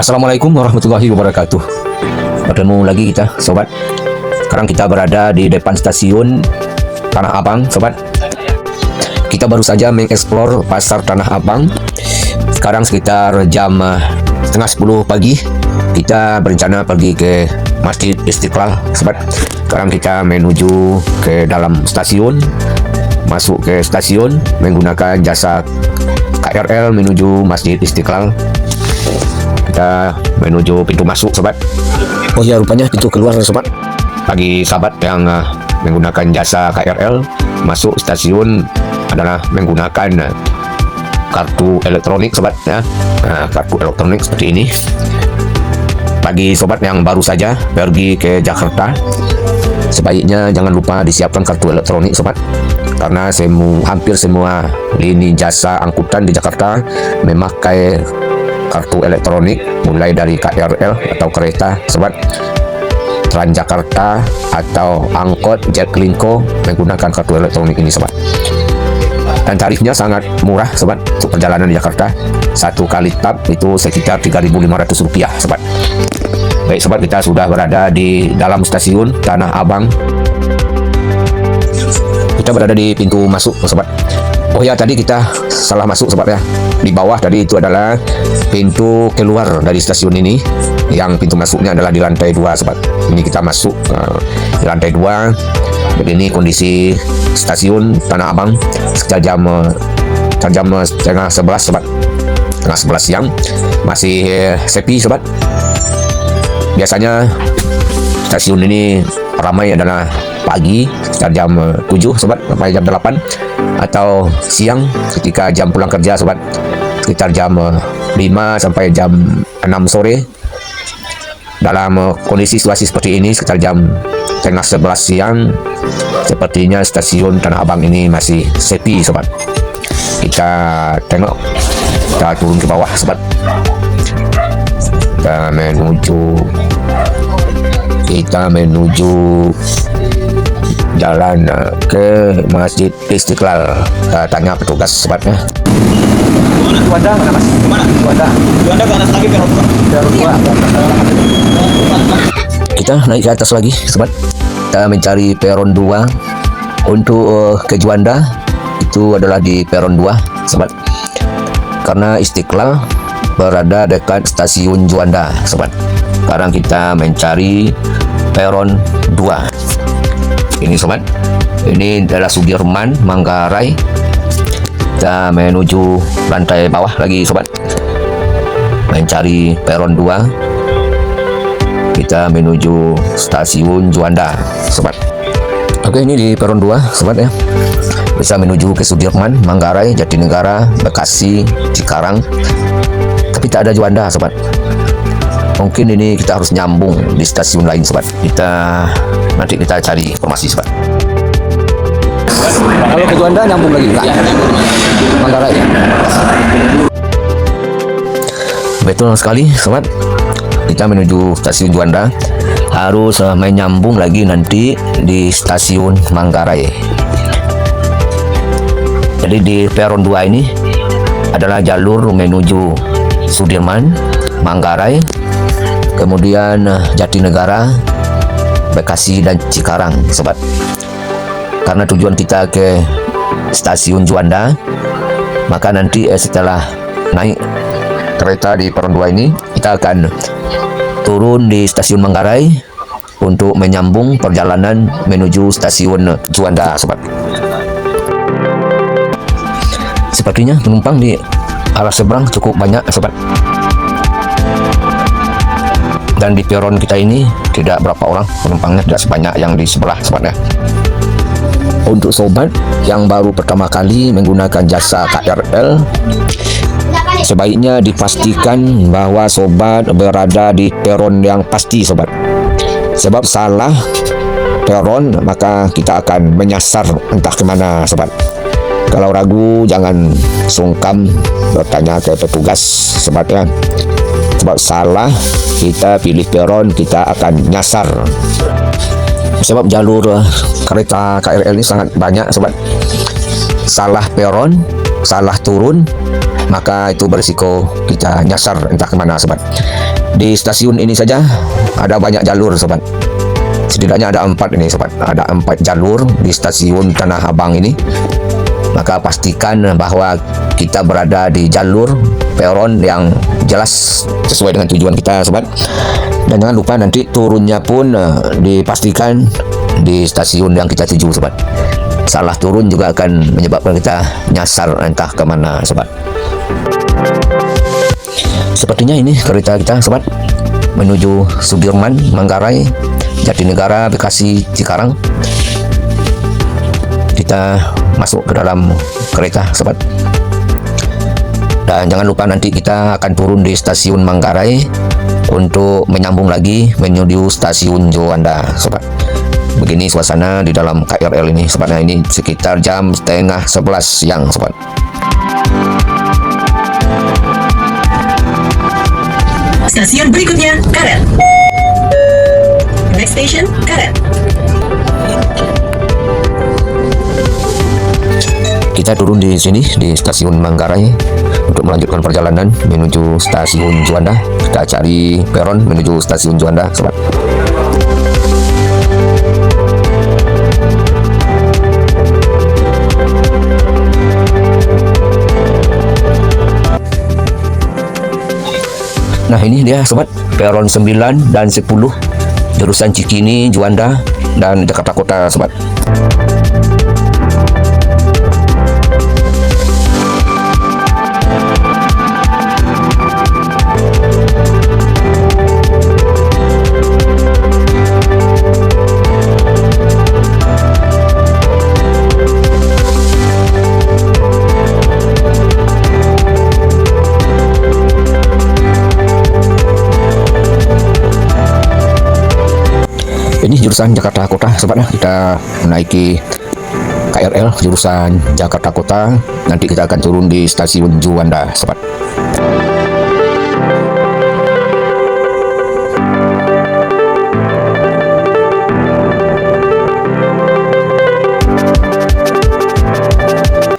Assalamualaikum warahmatullahi wabarakatuh. Bertemu lagi kita, sobat. Sekarang kita berada di depan stasiun Tanah Abang, sobat. Kita baru saja mengeksplor pasar Tanah Abang. Sekarang sekitar jam setengah 10 pagi. Kita berencana pergi ke Masjid Istiqlal, sobat. Sekarang kita menuju ke dalam stasiun. Masuk ke stasiun menggunakan jasa KRL menuju Masjid Istiqlal. Kita menuju pintu masuk, sobat. Oh ya, rupanya pintu keluar, sobat. Bagi sahabat yang menggunakan jasa KRL, masuk stasiun adalah menggunakan kartu elektronik, sobat, ya. Kartu elektronik seperti ini. Bagi sobat yang baru saja pergi ke Jakarta, sebaiknya jangan lupa disiapkan kartu elektronik, sobat, karena hampir semua lini jasa angkutan di Jakarta memakai kartu elektronik, mulai dari KRL atau kereta, sobat, Transjakarta atau angkot Jaklingko menggunakan kartu elektronik ini, sobat. Dan tarifnya sangat murah, sobat, untuk perjalanan di Jakarta. Satu kali tap itu sekitar Rp3.500, sobat. Baik, sobat, kita sudah berada di dalam stasiun Tanah Abang. Kita berada di pintu masuk, sobat. Oh ya, tadi kita salah masuk, sobat, ya. Di bawah tadi itu adalah pintu keluar dari stasiun ini. Yang pintu masuknya adalah di lantai 2, sobat. Ini kita masuk di lantai 2. Begini kondisi stasiun Tanah Abang sekitar jam setengah 11, sobat. Setengah 11 siang. Masih sepi, sobat. Biasanya stasiun ini ramai adalah pagi sekitar jam 7, sobat, sampai jam 8, atau siang ketika jam pulang kerja, sobat, sekitar jam 5 sampai jam 6 sore. Dalam kondisi situasi seperti ini sekitar jam setengah 11 siang, sepertinya stasiun Tanah Abang ini masih sepi, sobat. Kita tengok, kita turun ke bawah, sobat. Kita menuju jalan ke Masjid Istiqlal. Kita tanya petugas, sobatnya. Juanda mana, Mas? Mana? Juanda ke atas lagi, peron 2. Kita naik ke atas lagi, sobat. Kita mencari peron 2 untuk ke Juanda. Itu adalah di peron 2, sobat. Karena Istiqlal berada dekat stasiun Juanda, sobat. Sekarang kita mencari peron 2. Ini, sobat, ini adalah Sudirman, Manggarai. Kita menuju lantai bawah lagi, sobat, mencari peron 2. Kita menuju stasiun Juanda, sobat. Oke, ini di peron 2, sobat, ya. Bisa menuju ke Sudirman, Manggarai, Jatinegara, Bekasi, Cikarang. Tapi tak ada Juanda, sobat. Mungkin ini kita harus nyambung di stasiun lain, sobat. Nanti kita cari informasi, sobat. Kalau ke Juanda nyambung lagi enggak? Manggarai. Betul sekali, sobat. Kita menuju stasiun Juanda harus menyambung lagi nanti di stasiun Manggarai. Jadi di peron 2 ini adalah jalur menuju Sudirman, Manggarai, kemudian Jatinegara, Bekasi, dan Cikarang, sobat. Karena tujuan kita ke stasiun Juanda, maka nanti setelah naik kereta di peron 2 ini, kita akan turun di stasiun Manggarai untuk menyambung perjalanan menuju stasiun Juanda, sobat. Sepertinya penumpang di arah seberang cukup banyak, sobat. Dan di peron kita ini tidak berapa orang penumpangnya, tidak sebanyak yang di sebelah, sobat, ya. Untuk sobat yang baru pertama kali menggunakan jasa KRL, sebaiknya dipastikan bahwa sobat berada di peron yang pasti, sobat. Sebab salah peron, maka kita akan menyasar entah kemana, sobat. Kalau ragu, jangan sungkan bertanya ke petugas, sobat, ya. Sebab salah, kita pilih peron, kita akan nyasar. Sebab jalur kereta KRL ini sangat banyak, sobat. Salah peron, salah turun, maka itu berisiko kita nyasar entah kemana, sobat. Di stasiun ini saja ada banyak jalur sobat. Setidaknya ada 4 ini sobat. Ada 4 jalur di stasiun Tanah Abang ini. Maka pastikan bahwa kita berada di jalur peron yang jelas sesuai dengan tujuan kita sobat. Dan jangan lupa nanti turunnya pun dipastikan di stasiun yang kita tuju sobat. Salah turun juga akan menyebabkan kita nyasar entah kemana sobat. Sepertinya ini kereta kita sobat, menuju Sudirman, Manggarai, Jatinegara, Bekasi, Cikarang. Kita masuk ke dalam kereta sobat. Dan jangan lupa nanti kita akan turun di stasiun Manggarai untuk menyambung lagi menuju stasiun Juanda sobat. Begini suasana di dalam KRL ini sobat. Nah, ini sekitar jam setengah 11 siang sobat. Stasiun berikutnya Karet. Next station Karet. Kita turun di sini di stasiun Manggarai untuk melanjutkan perjalanan menuju stasiun Juanda. Kita cari peron menuju stasiun Juanda sobat. Nah, ini dia sobat, peron 9 dan 10 jurusan Cikini, Juanda, dan Jakarta Kota sobat. Ini jurusan Jakarta Kota sobat. Kita menaiki KRL jurusan Jakarta Kota. Nanti kita akan turun di stasiun Juanda sobat.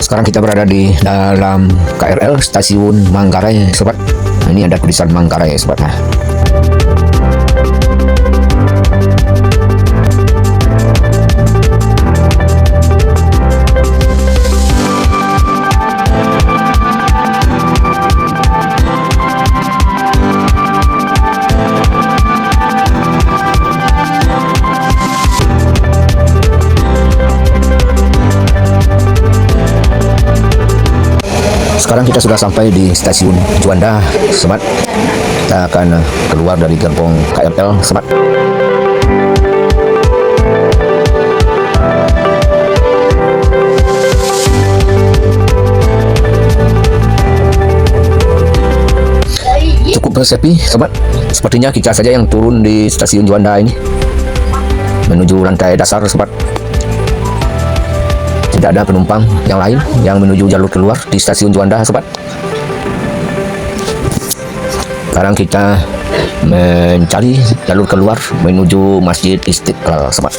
Sekarang kita berada di dalam KRL stasiun Manggarai sobat. Nah, ini ada tulisan Manggarai sobat. Nah, sekarang kita sudah sampai di stasiun Juanda sobat. Kita akan keluar dari gerbong KRL sobat. Cukup sepi sobat. Sepertinya kita saja yang turun di stasiun Juanda ini menuju lantai dasar sobat. Tidak ada penumpang yang lain yang menuju jalur keluar di stasiun Juanda sobat. Sekarang kita mencari jalur keluar menuju Masjid Istiqlal sobat.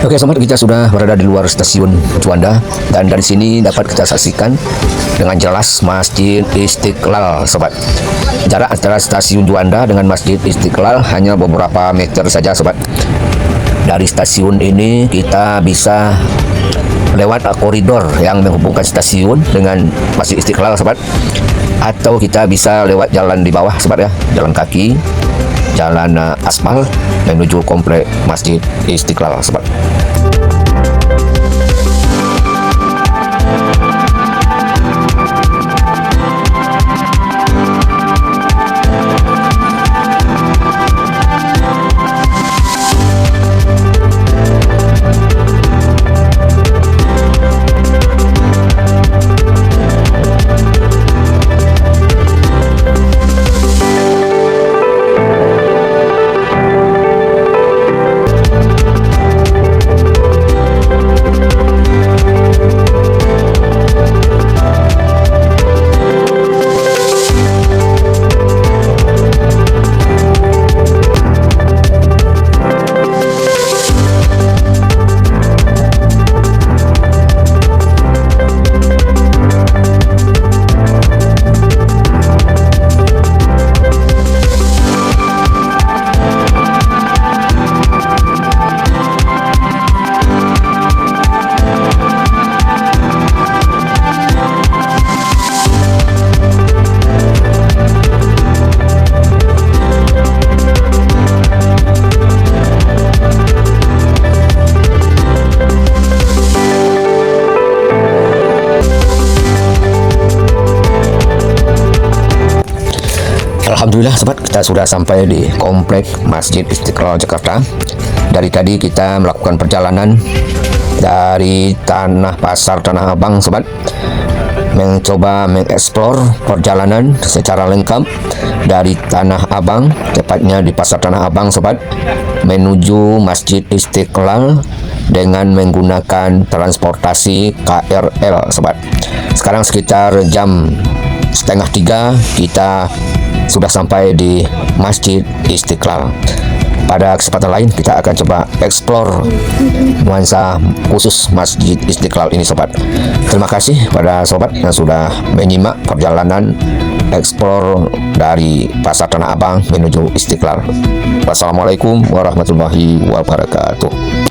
Oke sobat, kita sudah berada di luar stasiun Juanda dan dari sini dapat kita saksikan dengan jelas Masjid Istiqlal sobat. Jarak antara stasiun Juanda dengan Masjid Istiqlal hanya beberapa meter saja sobat. Dari stasiun ini kita bisa lewat koridor yang menghubungkan stasiun dengan Masjid Istiqlal sobat, atau kita bisa lewat jalan di bawah sobat ya, jalan kaki, jalan aspal menuju komplek Masjid Istiqlal sobat. Alhamdulillah sobat, kita sudah sampai di komplek Masjid Istiqlal Jakarta. Dari tadi kita melakukan perjalanan dari pasar Tanah Abang sobat, mencoba mengeksplor perjalanan secara lengkap dari Tanah Abang, tepatnya di pasar Tanah Abang sobat, menuju Masjid Istiqlal dengan menggunakan transportasi KRL sobat. Sekarang sekitar jam 2:30 kita sudah sampai di Masjid Istiqlal. Pada kesempatan lain kita akan coba explore nuansa khusus Masjid Istiqlal ini sobat. Terima kasih pada sobat yang sudah menyimak perjalanan explore dari pasar Tanah Abang menuju Istiqlal. Wassalamualaikum warahmatullahi wabarakatuh.